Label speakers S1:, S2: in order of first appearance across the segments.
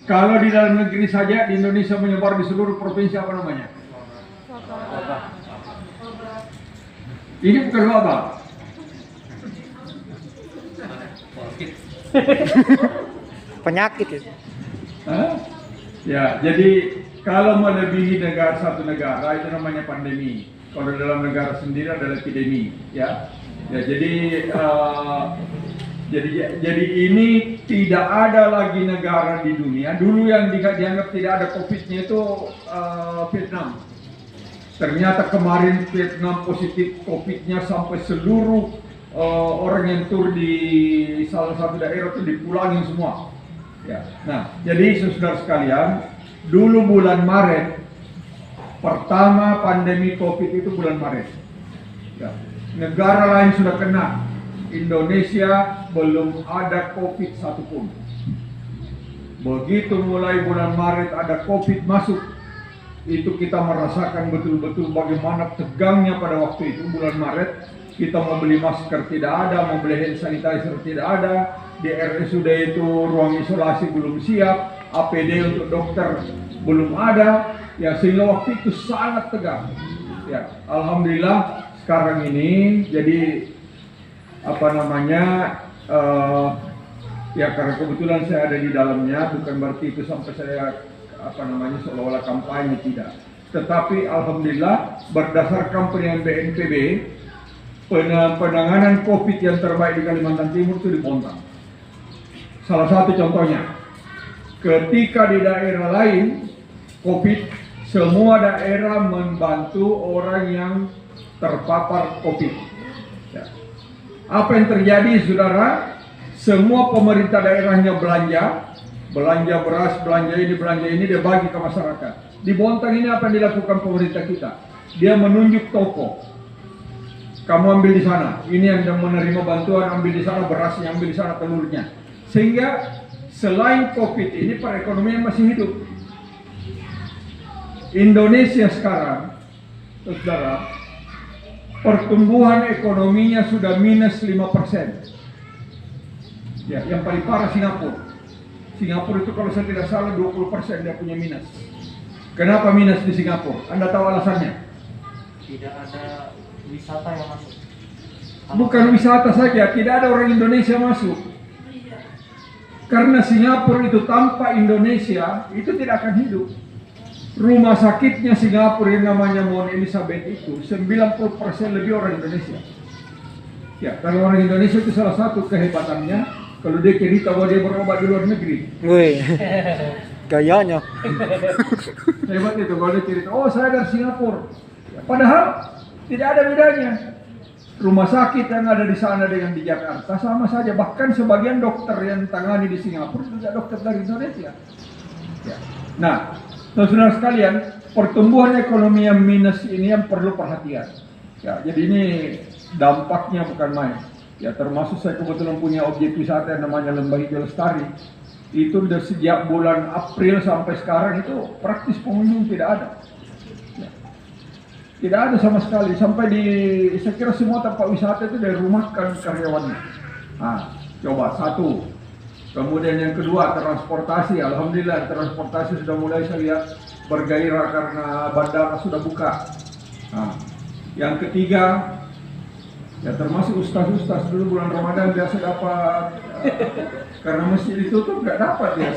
S1: Kalau di dalam negeri saja, di Indonesia menyebar di seluruh provinsi apa namanya? Ini bukan wabah.
S2: Penyakit itu.
S1: Hah? Ya, jadi kalau melebihi satu negara itu namanya pandemi. Kalau dalam negara sendiri adalah epidemi, ya. Ya, jadi ini tidak ada lagi negara di dunia. Dulu yang dianggap tidak ada COVID-nya itu Vietnam. Ternyata kemarin Vietnam positif COVID-nya sampai seluruh orang yang tur di salah satu daerah itu dipulangin semua. Ya. Nah, jadi saudara sekalian, dulu bulan Maret pertama pandemi COVID itu bulan Maret. Ya. Negara lain sudah kena, Indonesia belum ada COVID satupun. Begitu mulai bulan Maret ada COVID masuk, itu kita merasakan betul-betul bagaimana tegangnya pada waktu itu bulan Maret. Kita mau beli masker tidak ada, mau beli hand sanitizer tidak ada, di RSUD itu ruang isolasi belum siap, APD untuk dokter belum ada, ya sehingga waktu itu sangat tegang. Ya, alhamdulillah sekarang ini jadi ya karena kebetulan saya ada di dalamnya, bukan berarti itu sampai saya seolah-olah kampanye, tidak. Tetapi alhamdulillah berdasarkan penilaian BNPB, penanganan COVID yang terbaik di Kalimantan Timur itu di Bontang. Salah satu contohnya, ketika di daerah lain COVID, semua daerah membantu orang yang terpapar COVID. Ya. Apa yang terjadi, saudara? Semua pemerintah daerahnya belanja beras, belanja ini dia bagi ke masyarakat. Di Bontang ini apa yang dilakukan pemerintah kita? Dia menunjuk toko. Kamu ambil di sana, ini yang menerima bantuan, ambil di sana berasnya, ambil di sana telurnya. Sehingga selain COVID ini perekonomian masih hidup. Indonesia sekarang, saudara, pertumbuhan ekonominya sudah minus 5%. Ya, yang paling parah Singapura. Singapura itu kalau saya tidak salah 20% dia punya minus. Kenapa minus di Singapura? Anda tahu alasannya?
S3: Tidak ada wisata yang masuk.
S1: Bukan wisata saja, tidak ada orang Indonesia masuk. Karena Singapura itu tanpa Indonesia itu tidak akan hidup. Rumah sakitnya Singapura yang namanya Mount Elizabeth itu 90% lebih orang Indonesia. Ya, kalau orang Indonesia itu salah satu kehebatannya, kalau dia cerita bahwa dia berobat di luar negeri.
S2: Wih, gayanya.
S1: Hebat itu kalau dia cerita, oh saya dari Singapura. Ya, padahal tidak ada bedanya. Rumah sakit yang ada di sana dengan di Jakarta sama saja. Bahkan sebagian dokter yang tangani di Singapura juga dokter dari Indonesia. Ya. Nah, saudara sekalian, pertumbuhan ekonomi yang minus ini yang perlu perhatian. Ya, jadi ini dampaknya bukan main. Ya, termasuk saya kebetulan punya objek wisata yang namanya Lembah Hijau Lestari. Itu sudah sejak bulan April sampai sekarang itu praktis pengunjung tidak ada. Tidak ada sama sekali, sampai saya kira semua tempat wisata itu dari rumahkan karyawannya. Nah, coba satu. Kemudian yang kedua, transportasi. Alhamdulillah transportasi sudah mulai saya lihat bergairah karena bandara sudah buka. Nah, yang ketiga, ya termasuk ustaz-ustaz dulu bulan Ramadan biasa dapat karena masjid ditutup nggak dapat ya.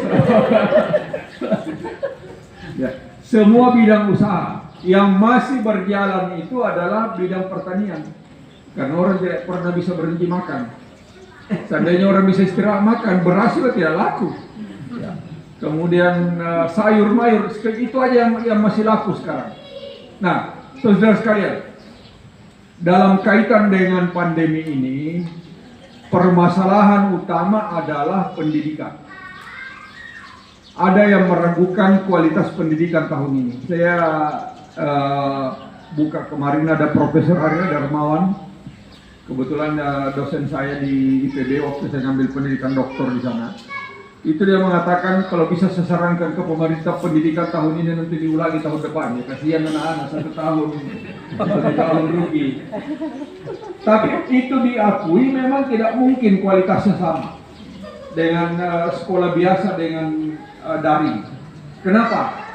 S1: Ya, semua bidang usaha yang masih berjalan itu adalah bidang pertanian. Karena orang tidak pernah bisa berhenti makan. Seandainya orang bisa istirahat makan, beras juga tidak laku. Ya. Kemudian sayur mayur, itu aja yang masih laku sekarang. Nah, saudara sekalian, dalam kaitan dengan pandemi ini, permasalahan utama adalah pendidikan. Ada yang meragukan kualitas pendidikan tahun ini. Saya buka kemarin ada Profesor Arya Darmawan, kebetulan dosen saya di IPB waktu saya ngambil pendidikan doktor di sana. Itu dia mengatakan kalau bisa saya sarankan ke pemerintah pendidikan tahun ini nanti diulangi tahun depan. Ya kasihan anak-anak satu tahun rugi. Tapi itu diakui memang tidak mungkin kualitasnya sama. sekolah biasa dengan daring. Kenapa?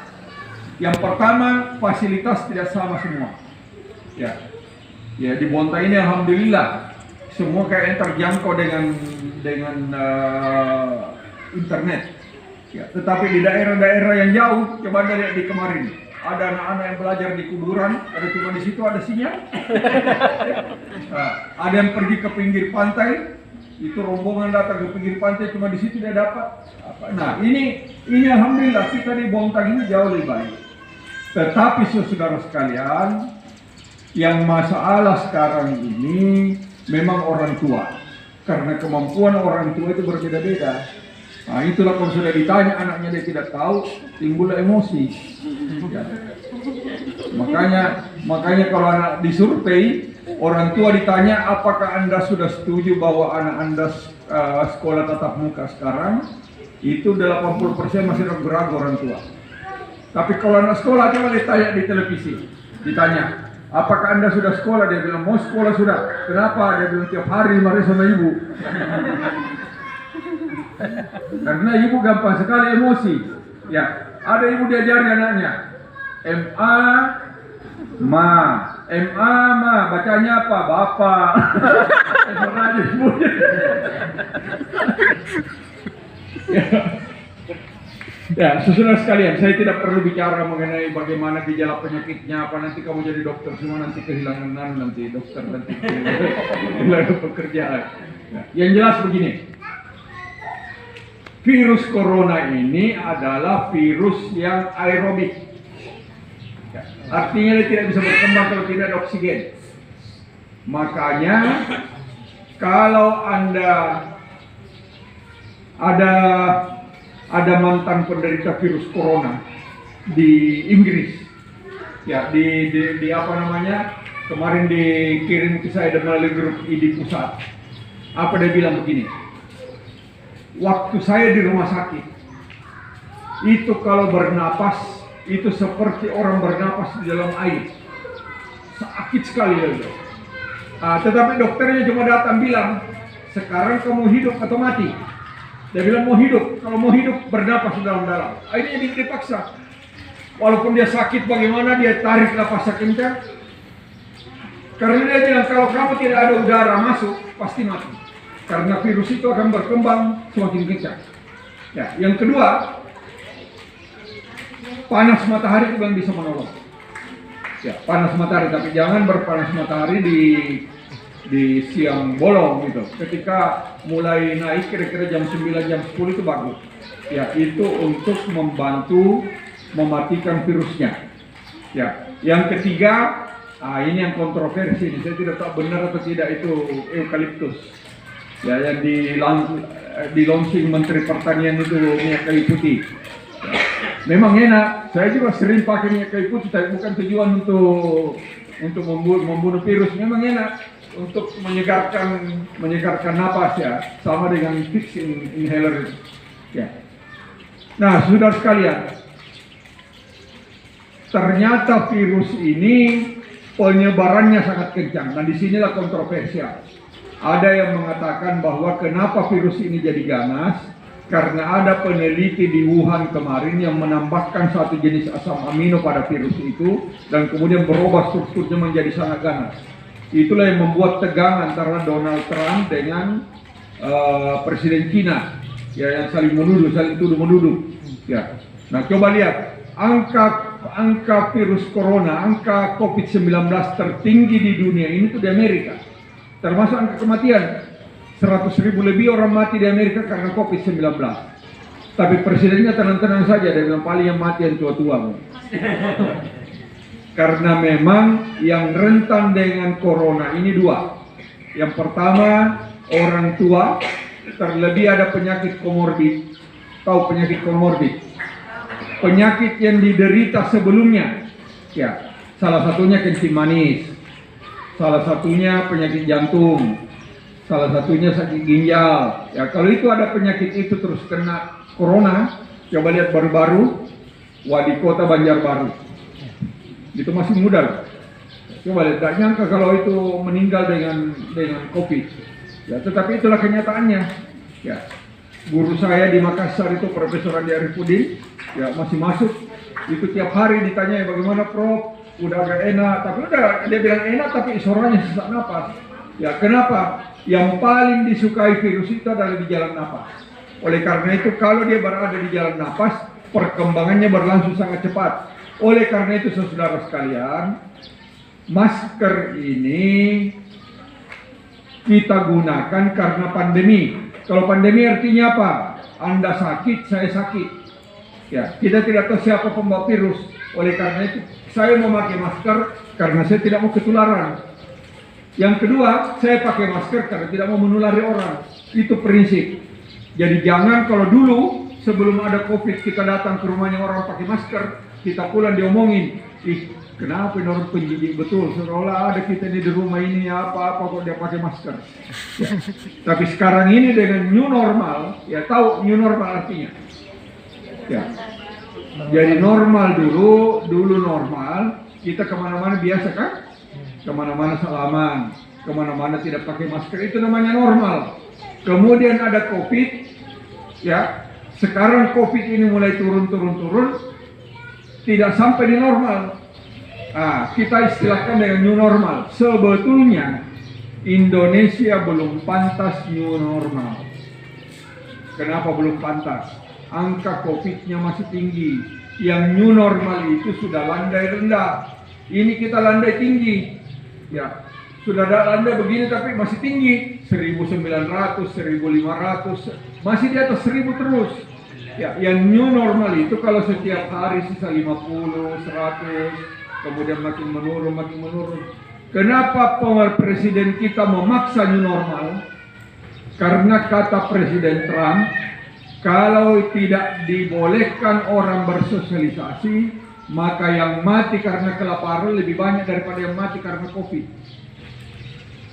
S1: Yang pertama, fasilitas tidak sama semua. Ya, ya di Bonta ini alhamdulillah semua kayak terjangkau dengan internet. Ya, tetapi di daerah-daerah yang jauh, coba Anda lihat di kemarin, ada anak-anak yang belajar di kuburan, ada cuma di situ ada sinyal. Nah, ada yang pergi ke pinggir pantai, itu rombongan datang ke pinggir pantai, cuma di situ dia dapat. Nah, ini alhamdulillah kita di Bontang ini jauh lebih baik. Tetapi saudara sekalian, yang masalah sekarang ini memang orang tua. Karena kemampuan orang tua itu berbeda-beda. Nah, itulah kalau sudah ditanya anaknya dia tidak tahu, timbul emosi. Ya. Makanya kalau anak disurvei, orang tua ditanya apakah Anda sudah setuju bahwa anak Anda sekolah tatap muka sekarang, itu 80% masih ragu-ragu orang tua. Tapi kalau anak sekolah coba ditanya di televisi, ditanya, apakah Anda sudah sekolah? Dia bilang, mau sekolah sudah. Kenapa? Dia bilang, tiap hari mari sama ibu. Karena ibu gampang sekali emosi. Ya, ada ibu diajari anaknya, MA, ma, bacanya apa? Bapak. Ya, saudara sekalian, saya tidak perlu bicara mengenai bagaimana gejala penyakitnya, apa nanti kamu jadi dokter semua nanti kehilangan nanti dokter nanti kehilangan pekerjaan. Ya, yang jelas begini, virus corona ini adalah virus yang aerobik. Ya, artinya dia tidak bisa berkembang kalau tidak ada oksigen. Makanya kalau Anda ada mantan penderita virus corona di Inggris, ya di apa namanya, kemarin dikirim ke saya melalui grup ID pusat. Apa dia bilang begini, waktu saya di rumah sakit itu kalau bernapas itu seperti orang bernapas di dalam air, sakit sekali loh. Tetapi dokternya cuma datang bilang, sekarang kamu hidup atau mati. Dia bilang mau hidup, kalau mau hidup bernapas dalam-dalam. Akhirnya dipaksa. Walaupun dia sakit bagaimana, dia tarik nafasnya kencang. Karena dia bilang kalau kamu tidak ada udara masuk, pasti mati. Karena virus itu akan berkembang semakin kencang. Ya, yang kedua, panas matahari juga bisa menolong. Ya, panas matahari, tapi jangan berpanas matahari di siang bolong gitu. Ketika mulai naik kira-kira jam 9, jam 10 itu bagus. Ya, itu untuk membantu mematikan virusnya. Ya, yang ketiga, ini yang kontroversi ini. Saya tidak tahu benar atau tidak itu eukaliptus. Ya, yang di launching Menteri Pertanian itu minyak kayu putih. Ya, memang enak. Saya juga sering pakai minyak kayu putih, tapi bukan tujuan untuk membunuh virus. Memang enak untuk menyegarkan napas ya, sama dengan fix inhaler itu. Ya. Nah, saudara sekalian, ternyata virus ini penyebarannya sangat kencang. Nah, disinilah kontroversial. Ada yang mengatakan bahwa kenapa virus ini jadi ganas? Karena ada peneliti di Wuhan kemarin yang menambahkan satu jenis asam amino pada virus itu dan kemudian berubah strukturnya menjadi sangat ganas. Itulah yang membuat tegang antara Donald Trump dengan Presiden China, ya, yang saling tuduh menuduh. Ya. Nah, coba lihat angka virus corona, angka COVID-19 tertinggi di dunia ini itu di Amerika. Termasuk angka kematian, 100.000 lebih orang mati di Amerika karena COVID-19. Tapi presidennya tenang-tenang saja, dia bilang paling yang mati yang tua-tua. Karena memang yang rentan dengan corona ini dua. Yang pertama, orang tua, terlebih ada penyakit komorbid. Tahu penyakit komorbid? Penyakit yang diderita sebelumnya. Ya, salah satunya kencing manis. Salah satunya penyakit jantung. Salah satunya sakit ginjal. Ya, kalau itu ada penyakit itu terus kena corona, coba lihat baru-baru wali kota Banjarbaru. Itu masih muda loh. Coba lihat, gak nyangka kalau itu meninggal dengan COVID. Ya, tetapi itulah kenyataannya. Ya. Guru saya di Makassar itu Profesor Andi Arifudin, ya masih masuk. Itu tiap hari ditanya bagaimana Prof, udah agak enak, tapi udah dia bilang enak tapi suaranya sesak napas. Ya kenapa? Yang paling disukai virus itu adalah di jalan napas. Oleh karena itu kalau dia berada di jalan napas, perkembangannya berlangsung sangat cepat. Oleh karena itu saudara sekalian, masker ini kita gunakan karena pandemi. Kalau pandemi artinya apa? Anda sakit, saya sakit. Ya, kita tidak tahu siapa pembawa virus. Oleh karena itu, saya memakai masker karena saya tidak mau ketularan. Yang kedua, saya pakai masker karena tidak mau menulari orang. Itu prinsip. Jadi jangan kalau dulu sebelum ada COVID kita datang ke rumahnya orang pakai masker, kita pulang diomongin, ih kenapa ini orang penjidik betul, seolah ada kita ini di rumah ini apa-apa kok dia pakai masker. Ya. Tapi sekarang ini dengan new normal, ya tahu new normal artinya. Ya. Jadi normal dulu normal, kita kemana-mana biasa kan? Kemana-mana salaman, kemana-mana tidak pakai masker, itu namanya normal. Kemudian ada COVID, ya sekarang COVID ini mulai turun, tidak sampai di normal. Nah, kita istilahkan dengan new normal. Sebetulnya Indonesia belum pantas new normal. Kenapa belum pantas? Angka COVID-nya masih tinggi. Yang new normal itu sudah landai rendah. Ini kita landai tinggi. Ya, sudah ada landai begini tapi masih tinggi. 1.900, 1.500, masih di atas 1.000 terus. Ya, yang new normal itu kalau setiap hari sisa 50, 100, kemudian makin menurun. Kenapa presiden kita memaksa new normal? Karena kata Presiden Trump, kalau tidak dibolehkan orang bersosialisasi, maka yang mati karena kelaparan lebih banyak daripada yang mati karena COVID.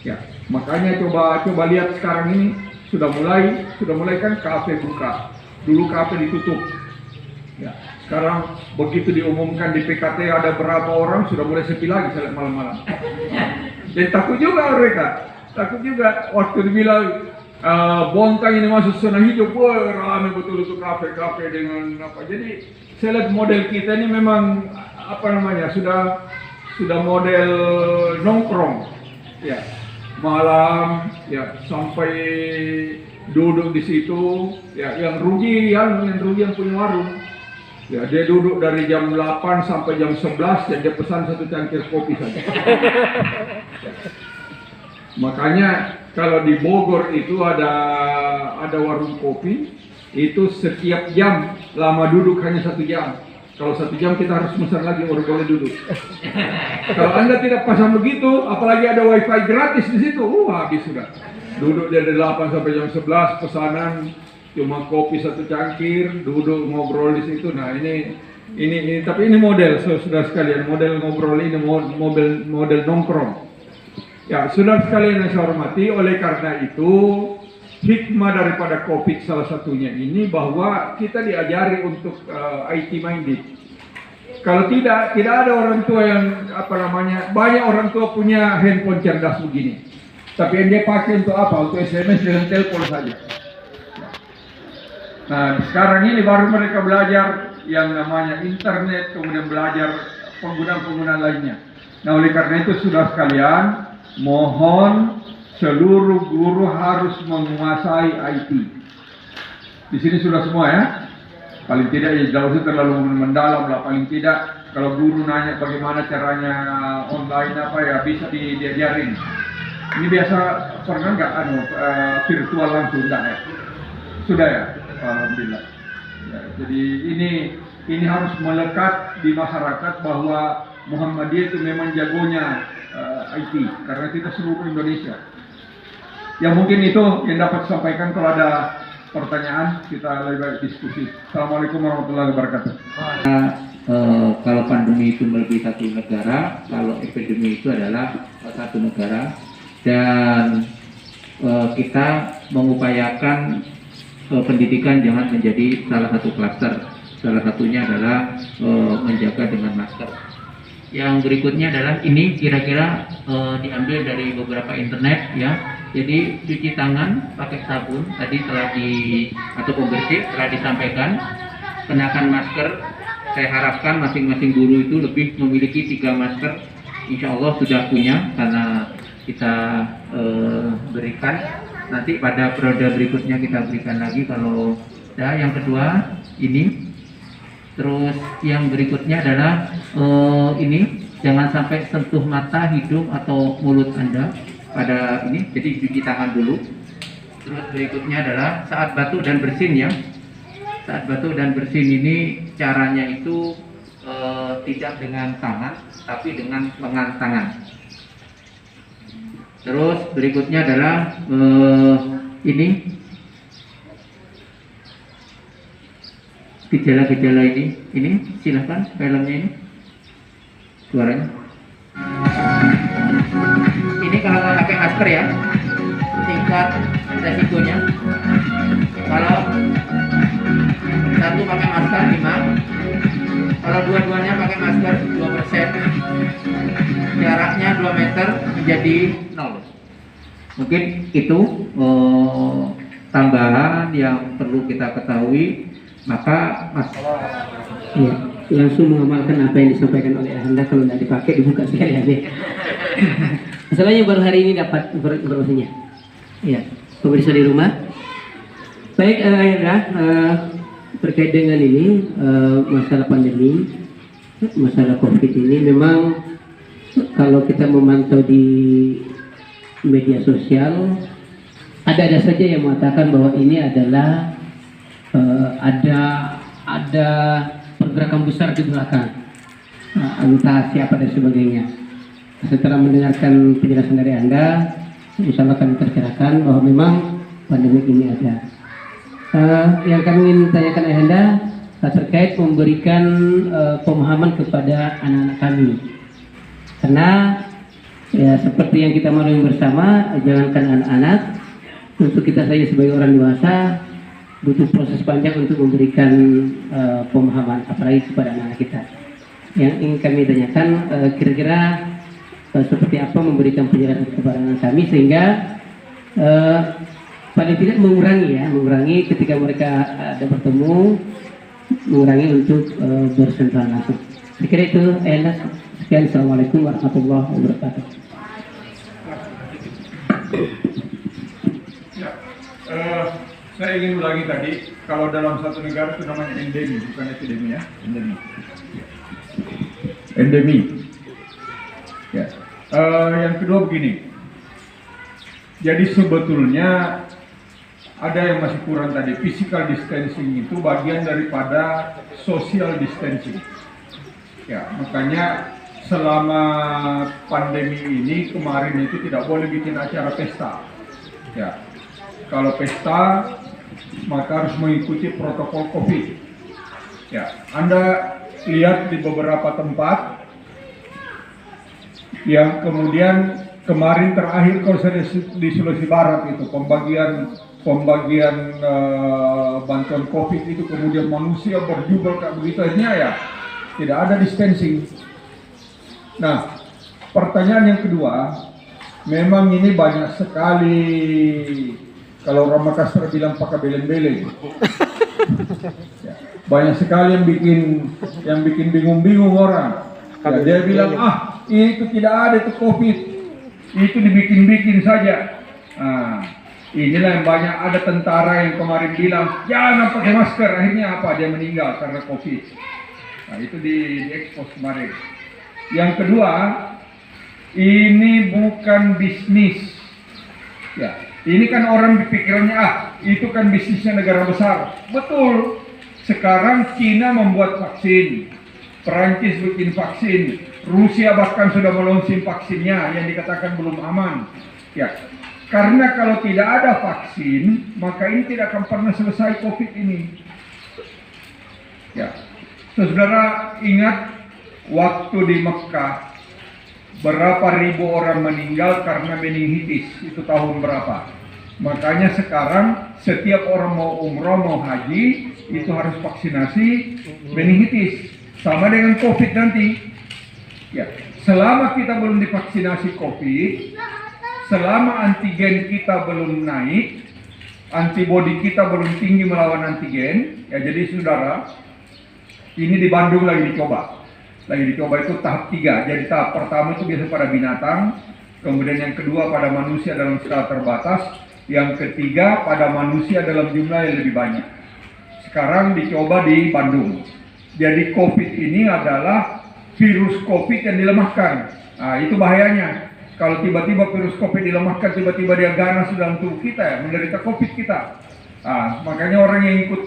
S1: Ya, makanya coba lihat sekarang ini sudah mulai kan kafe buka. Dulu kafe ditutup. Ya, sekarang begitu diumumkan di PKT ada berapa orang sudah mulai sepi lagi salat malam-malam. Jadi takut juga mereka. Takut juga waktu dibilang Bontang ini masuk zona hijau, ramai betul itu kafe-kafe dengan apa. Jadi saya lihat model kita ini memang apa namanya sudah model nongkrong. Ya, malam ya sampai duduk di situ, ya yang rugi yang punya warung. Ya dia duduk dari jam 8 sampai jam 11 dan dia pesan satu cangkir kopi saja. Ya. Makanya kalau di Bogor itu ada warung kopi, itu setiap jam lama duduk hanya 1 jam. Kalau 1 jam kita harus pesan lagi baru boleh duduk. Kalau Anda tidak pasang begitu, apalagi ada wifi gratis di situ, habis sudah. Duduk dari 8 sampai jam 11 pesanan cuma kopi 1 cangkir, duduk ngobrol di situ. Nah ini tapi ini model saudara sekalian, model ngobrol ini model nongkrong. Ya, saudara sekalian yang saya hormati, oleh karena itu hikmah daripada COVID salah satunya ini bahwa kita diajari untuk IT minded. Kalau tidak ada orang tua yang banyak orang tua punya handphone cerdas begini. Tapi yang dia pakai untuk apa? Untuk SMS dengan telepon saja. Nah, sekarang ini baru mereka belajar yang namanya internet, kemudian belajar penggunaan lainnya. Nah, oleh karena itu saudara sekalian, mohon seluruh guru harus menguasai IT. Di sini sudah semua ya. Paling tidak ya tidak usah terlalu mendalam lah. Paling tidak kalau guru nanya bagaimana caranya online apa ya bisa diajarin. Ini biasa pernah nggak virtual langsung enggak ya? Sudah ya, alhamdulillah. Ya, jadi ini harus melekat di masyarakat bahwa Muhammadiyah itu memang jagonya IT karena kita seluruh Indonesia. Ya mungkin itu yang dapat disampaikan. Kalau ada pertanyaan kita lebih baik diskusi. Assalamualaikum warahmatullahi wabarakatuh.
S4: Kalau pandemi itu melebihi 1 negara, kalau epidemi itu adalah 1 negara, dan kita mengupayakan pendidikan jangan menjadi salah satu klaster. Salah satunya adalah menjaga dengan masker. Yang berikutnya adalah ini kira-kira diambil dari beberapa internet ya. Jadi cuci tangan pakai sabun tadi atau pembersih telah disampaikan. Kenakan masker. Saya harapkan masing-masing guru itu lebih memiliki 3 masker. Insya Allah sudah punya karena kita berikan. Nanti pada periode berikutnya kita berikan lagi kalau ada. Yang kedua ini. Terus yang berikutnya adalah ini. Jangan sampai sentuh mata, hidung atau mulut Anda pada ini. Jadi cuci tangan dulu. Terus berikutnya adalah saat batuk dan bersin ya. Saat batuk dan bersin ini caranya itu tidak dengan tangan, tapi dengan lengan tangan. Terus berikutnya adalah ini gejala-gejala ini silahkan filmnya ini suaranya. Ini kalau nggak pakai masker ya, tingkat resikonya. Kalau satu pakai masker 5, kalau dua-duanya pakai masker 2%, jaraknya 2 meter menjadi 0. Mungkin itu tambahan yang perlu kita ketahui. Maka
S5: ya, langsung mengamalkan apa yang disampaikan oleh Anda. Kalau tidak dipakai dibuka sekalian ya. Masalahnya baru hari ini dapat informasinya. Ya, pemirsa di rumah. Baik, Hendra, terkait dengan ini masalah pandemi, masalah COVID ini memang kalau kita memantau di media sosial ada saja yang mengatakan bahwa ini adalah ada pergerakan besar di belakang, entah siapa dan sebagainya. Setelah mendengarkan penjelasan dari Anda, insya Allah kami perkirakan bahwa memang pandemi ini ada. Yang kami ingin tanyakan Anda terkait memberikan pemahaman kepada anak-anak kami, karena ya seperti yang kita maklumi bersama, jangankan anak-anak, untuk kita saja sebagai orang dewasa butuh proses panjang untuk memberikan pemahaman, apalagi kepada anak-anak kita. Yang ingin kami tanyakan, kira-kira seperti apa memberikan penjelasan kepada anak kami sehingga paling tidak mengurangi ketika mereka ada bertemu, mengurangi untuk bersentuhan langsung. Saya kira itu. Sekian, Assalamualaikum warahmatullahi wabarakatuh.
S1: Saya ingin ulangi tadi, kalau dalam satu negara itu namanya endemi, bukan epidemi ya, endemi. Endemi. Ya. Yang kedua begini, jadi sebetulnya ada yang masih kurang tadi. Physical distancing itu bagian daripada social distancing. Ya, makanya selama pandemi ini kemarin itu tidak boleh bikin acara pesta. Ya, kalau pesta maka harus mengikuti protokol COVID. Ya, Anda lihat di beberapa tempat yang kemudian kemarin terakhir kalau saya di Sulawesi Barat itu pembagian bantuan COVID itu kemudian manusia berjubel kayak begitu aja ya, tidak ada distancing. Nah, pertanyaan yang kedua, memang ini banyak sekali. Kalau orang Makassar bilang pakai beleng-beleng, ya, banyak sekali yang bikin bingung-bingung orang. Ya, dia bilang itu tidak ada itu COVID, itu dibikin-bikin saja. Nah, inilah yang banyak ada tentara yang kemarin bilang jangan pakai masker, akhirnya apa? Dia meninggal karena COVID. Nah, itu diekspos kemarin. Yang kedua, ini bukan bisnis. Ya. Ini kan orang berpikirannya, itu kan bisnisnya negara besar. Betul. Sekarang Cina membuat vaksin, Perancis bikin vaksin, Rusia bahkan sudah meluncurkan vaksinnya yang dikatakan belum aman. Ya, karena kalau tidak ada vaksin, maka ini tidak akan pernah selesai COVID ini. Ya, saudara ingat waktu di Mekah berapa ribu orang meninggal karena meningitis, itu tahun berapa? Makanya sekarang setiap orang mau umroh, mau haji, itu harus vaksinasi meningitis. Sama dengan COVID nanti. Ya, selama kita belum divaksinasi COVID, selama antigen kita belum naik, antibodi kita belum tinggi melawan antigen, ya jadi saudara, ini di Bandung lagi dicoba itu tahap 3. Jadi tahap pertama itu biasa pada binatang, kemudian yang kedua pada manusia dalam skala terbatas, yang ketiga pada manusia dalam jumlah yang lebih banyak. Sekarang dicoba di Bandung. Jadi COVID ini adalah virus COVID yang dilemahkan. Nah, itu bahayanya. Kalau tiba-tiba virus COVID dilemahkan, tiba-tiba dia ganas dalam tubuh kita, ya, menderita COVID kita. Nah, makanya orang yang ikut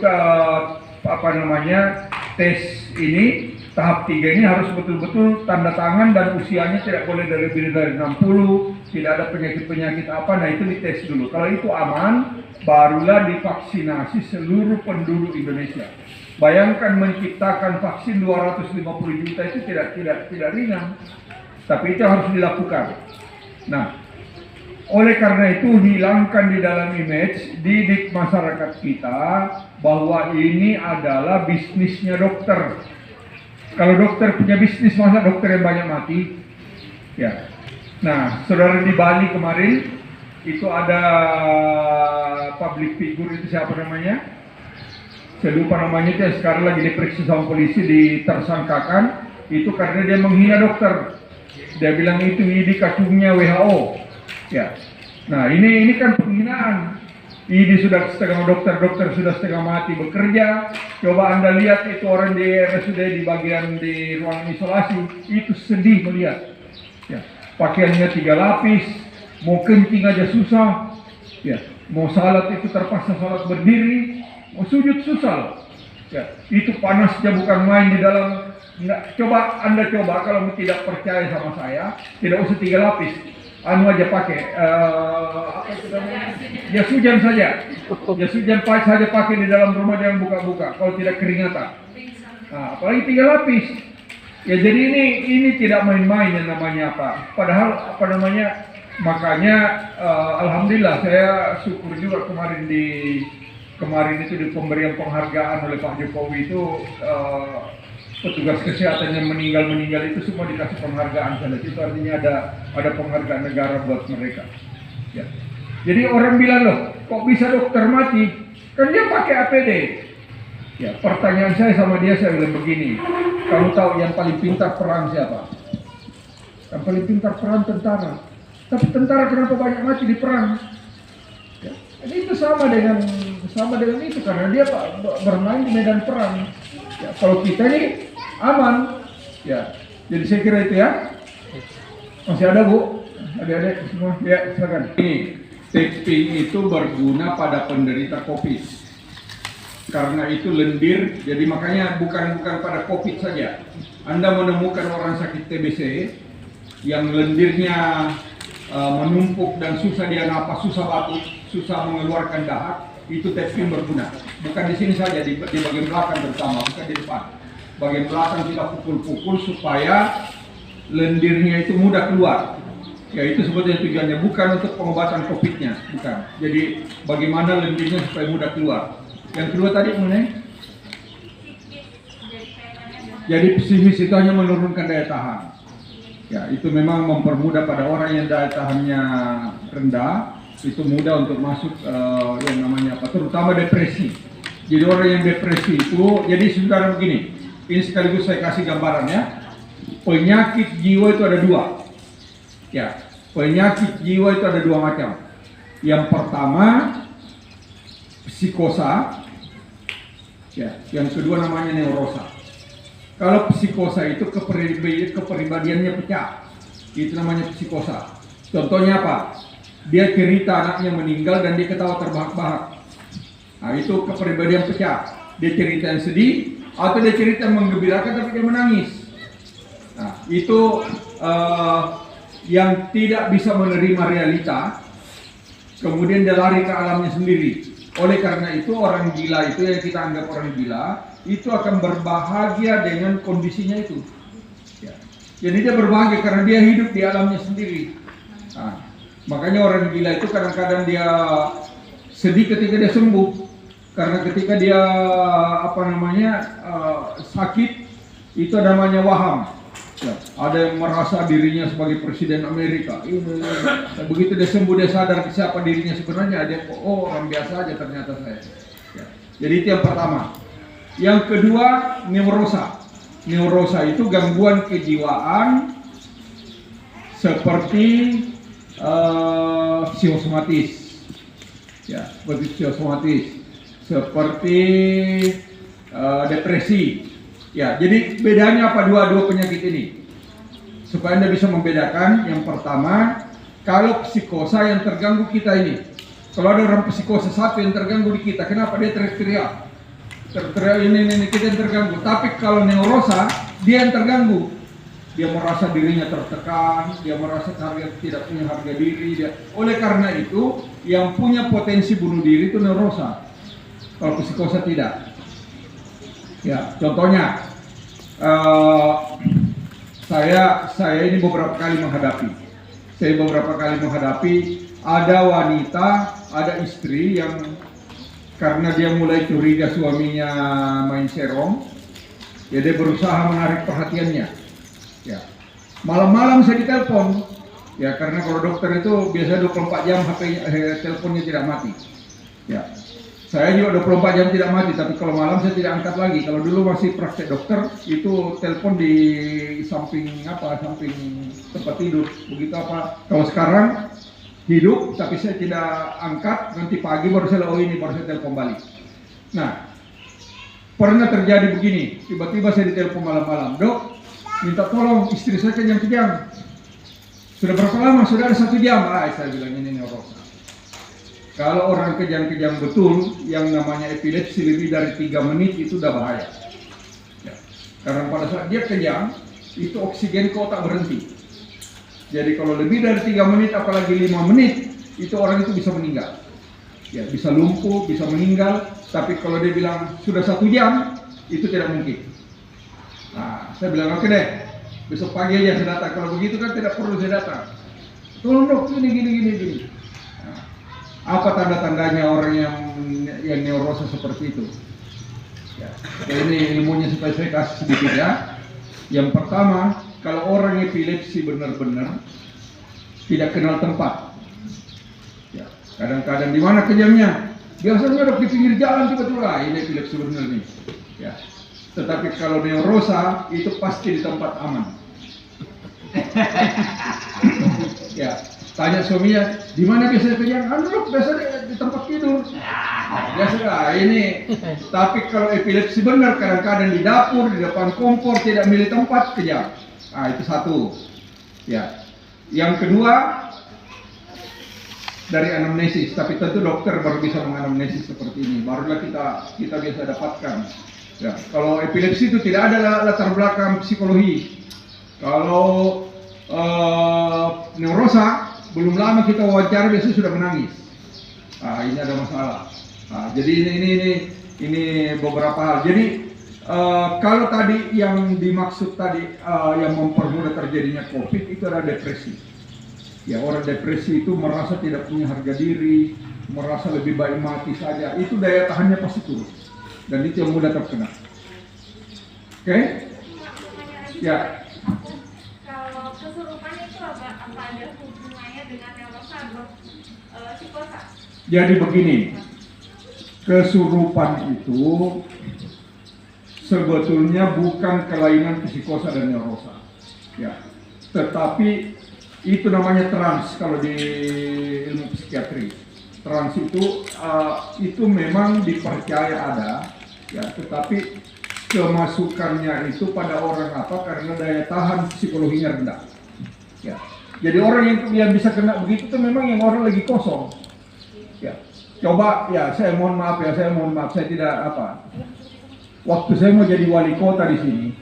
S1: tes ini, tahap 3 ini harus betul-betul tanda tangan dan usianya tidak boleh lebih dari 60, tidak ada penyakit-penyakit apa, nah itu dites dulu. Kalau itu aman, barulah divaksinasi seluruh penduduk Indonesia. Bayangkan menciptakan vaksin 250 juta itu tidak ringan. Tapi itu harus dilakukan. Nah, oleh karena itu hilangkan di dalam image didik masyarakat kita bahwa ini adalah bisnisnya dokter. Kalau dokter punya bisnis, masa dokter yang banyak mati? Ya. Nah, saudara di Bali kemarin itu ada public figure itu siapa namanya? Saya lupa namanya, itu sekarang lagi diperiksa sama polisi, ditersangkakan itu karena dia menghina dokter. Dia bilang itu ID kacungnya WHO. Ya. Nah, ini kan penghinaan. ID sudah setengah dokter sudah setengah mati bekerja. Coba Anda lihat itu orang di RSUD di bagian di ruang isolasi, itu sedih melihat. Ya. Pakaiannya 3 lapis, mau kencing aja susah. Ya. Mau salat itu terpaksa salat berdiri, mau sujud susah. Ya. Itu panasnya bukan main di dalam. Coba Anda kalau tidak percaya sama saya, tidak usah 3 lapis. Anu aja pakai jas hujan saja. Jas hujan saja pakai di dalam rumah, jangan buka-buka kalau tidak keringatan. Nah, apalagi 3 lapis. Ya jadi ini tidak main-main yang namanya apa. Padahal makanya alhamdulillah saya syukur juga kemarin itu di pemberian penghargaan oleh Pak Jokowi itu petugas kesehatan yang meninggal itu semua dikasih penghargaan. Itu artinya ada penghargaan negara buat mereka. Ya. Jadi orang bilang, loh, kok bisa dokter mati? Kan dia pakai APD. Ya, pertanyaan saya sama dia, saya bilang begini, kamu tahu yang paling pintar perang siapa? Yang paling pintar perang tentara. Tapi tentara kenapa banyak mati di perang? Ya. Jadi itu sama dengan itu karena dia bermain di medan perang. Ya, kalau kita ini aman, ya. Jadi saya kira itu ya. Masih ada Bu, adik-adik semua, ya silakan. Ini taping itu berguna pada penderita COVID. Karena itu lendir, jadi makanya bukan pada COVID saja. Anda menemukan orang sakit TBC yang lendirnya menumpuk dan susah dia napas, susah batuk, susah mengeluarkan dahak, itu taping berguna. Bukan di sini saja, di bagian belakang terutama, bukan di depan. Bagian belakang kita pukul-pukul supaya lendirnya itu mudah keluar. Ya itu sebetulnya tujuannya, bukan untuk pengobatan COVID-nya, bukan. Jadi bagaimana lendirnya supaya mudah keluar. Yang kedua tadi mengenai, jadi pesimis itu hanya menurunkan daya tahan. Ya itu memang mempermudah pada orang yang daya tahannya rendah, itu mudah untuk masuk yang namanya apa, terutama depresi. Jadi orang yang depresi itu, jadi sebentar begini, ini sekaligus saya kasih gambaran ya. Penyakit jiwa itu ada 2. Ya, penyakit jiwa itu ada 2 macam. Yang pertama psikosa, ya. Yang kedua namanya neurosa. Kalau psikosa itu kepribadiannya pecah, itu namanya psikosa. Contohnya apa? Dia cerita anaknya meninggal dan dia ketawa terbahak-bahak. Nah itu kepribadian pecah. Dia cerita yang sedih atau dia cerita yang menggembirakan tapi dia menangis. Nah itu yang tidak bisa menerima realita, kemudian dia lari ke alamnya sendiri. Oleh karena itu orang gila itu yang kita anggap orang gila itu akan berbahagia dengan kondisinya itu. Ya. Jadi dia berbahagia karena dia hidup di alamnya sendiri. Nah, makanya orang gila itu kadang-kadang dia sedih ketika dia sembuh, karena ketika dia sakit itu namanya waham. Ya. Ada yang merasa dirinya sebagai presiden Amerika. Nah, begitu dia sembuh, dia sadar siapa dirinya sebenarnya, dia oh orang biasa aja ternyata saya. Ya. Jadi itu yang pertama. Yang kedua, neurosa. Neurosa itu gangguan kejiwaan seperti psikosomatis, ya, seperti psikosomatis, seperti depresi. Ya, jadi bedanya apa dua penyakit ini? Supaya Anda bisa membedakan, yang pertama, kalau psikosa yang terganggu kita ini, kalau ada orang psikosa satu yang terganggu di kita, kenapa dia teriak-teriak? Teriak ini kita yang terganggu. Tapi kalau neurosa, dia yang terganggu. Dia merasa dirinya tertekan, dia merasa tidak punya harga diri. Oleh karena itu, yang punya potensi bunuh diri itu neurosa. Kalau psikosa tidak. Ya, contohnya, saya ini beberapa kali menghadapi ada wanita, ada istri yang karena dia mulai curiga suaminya main serong, ya dia berusaha menarik perhatiannya. Ya, malam-malam saya ditelepon, ya karena kalau dokter itu biasanya 24 jam teleponnya tidak mati. Ya, saya juga 24 jam tidak mati, tapi kalau malam saya tidak angkat lagi. Kalau dulu masih praktek dokter, itu telepon di samping tempat tidur, begitu apa. Kalau sekarang hidup, tapi saya tidak angkat, nanti pagi baru saya baru saya telepon balik. Nah, pernah terjadi begini, tiba-tiba saya ditelepon malam-malam, dok, minta tolong istri saya kejang-kejang. Sudah berapa lama? Sudah ada 1 jam. Saya bilang ini neurosa. Kalau orang kejang-kejang betul, yang namanya epilepsi lebih dari 3 menit itu udah bahaya. Ya. Karena pada saat dia kejang, itu oksigen ke otak berhenti. Jadi kalau lebih dari 3 menit, apalagi 5 menit, itu orang itu bisa meninggal. Ya, bisa lumpuh, bisa meninggal. Tapi kalau dia bilang sudah 1 jam, itu tidak mungkin. Nah, saya bilang oke deh, besok pagi aja saya datang. Kalau begitu kan tidak perlu saya datang. Tolong dok, gini. Nah, apa tanda-tandanya orang yang neurosa seperti itu? Ya, ini ilmunya supaya saya kasih sedikit ya. Yang pertama, kalau orang epilepsi benar-benar tidak kenal tempat. Ya, kadang-kadang di mana kejamnya? Biasanya dok di pinggir jalan tiba-tiba, ini epilepsi benar nih. Ya. Tetapi kalau neurosa itu pasti di tempat aman. Ya, tanya suaminya, di mana biasanya kejang? Dok, biasanya di tempat tidur. Biasa ini. Tapi kalau epilepsi benar, kadang-kadang di dapur, di depan kompor, tidak milih tempat kejang. Nah, itu satu. Ya. Yang kedua, dari anamnesis, tapi tentu dokter baru bisa menganamnesis seperti ini. Barulah kita bisa dapatkan. Ya, kalau epilepsi itu tidak ada latar belakang psikologi. Kalau neurosa, belum lama kita wawancara biasanya sudah menangis. Nah, ini ada masalah. Nah, jadi ini beberapa hal. Jadi kalau tadi yang dimaksud tadi yang mempermudah terjadinya COVID itu adalah depresi. Ya, orang depresi itu merasa tidak punya harga diri, merasa lebih baik mati saja. Itu daya tahannya pasti turun. Dan itu yang mudah terkena. Oke? Ya.
S6: Kalau kesurupan itu apa ada hubungannya dengan neurosa atau psikosa?
S1: Jadi begini, kesurupan itu sebetulnya bukan kelainan psikosa dan neurosa. Ya. Tetapi itu namanya trans kalau di ilmu psikiatri. Trans itu memang dipercaya ada, ya, tetapi kemasukannya itu pada orang apa? Karena daya tahan psikologinya rendah. Ya, jadi orang yang bisa kena begitu itu memang yang orang lagi kosong. Ya, coba ya saya mohon maaf, saya tidak apa. Waktu saya mau jadi wali kota di sini,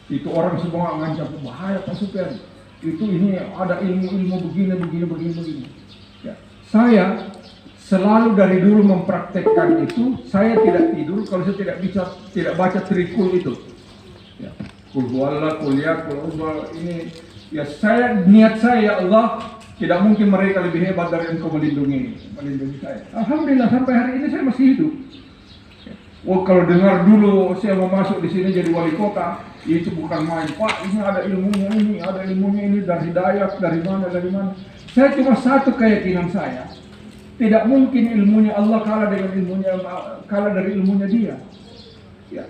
S1: itu orang semua ngancam bahaya Pak Sufyan. Itu ini ada ilmu begini. Ya. Saya selalu dari dulu mempraktekkan itu. Saya tidak tidur kalau saya tidak baca trikul itu. Ya. Kul huwallah, kul ya, kul ubah, ini. Ya niat saya ya Allah, tidak mungkin mereka lebih hebat dari Engkau melindungi saya. Alhamdulillah sampai hari ini saya masih hidup. Ya. Wah, kalau dengar dulu saya mau masuk di sini jadi wali kota, itu bukan main. Pak, ini ada ilmunya ini dari Dayak, dari mana. Saya cuma satu keyakinan saya, tidak mungkin ilmunya Allah kalah dari ilmunya dia. Ya.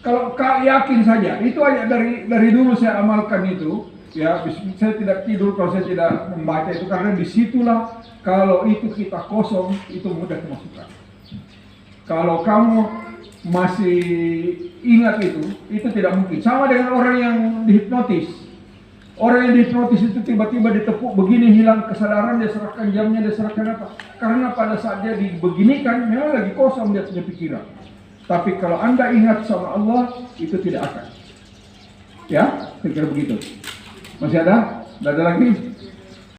S1: Kalau kau yakin saja, itu aja dari dulu saya amalkan itu. Ya, saya tidak tidur kalau saya tidak membaca itu, karena disitulah kalau itu kita kosong, itu mudah kemasukan. Kalau kamu masih ingat itu tidak mungkin. Sama dengan orang yang dihipnotis. Orang yang dihipnotis itu tiba-tiba ditepuk begini, hilang kesadaran, dia serahkan jamnya, dia serahkan apa. Karena pada saat dia dibeginikan, memang lagi kosong dia punya pikiran. Tapi kalau Anda ingat sama Allah, itu tidak akan. Ya, saya kira begitu. Masih ada? Tidak ada lagi?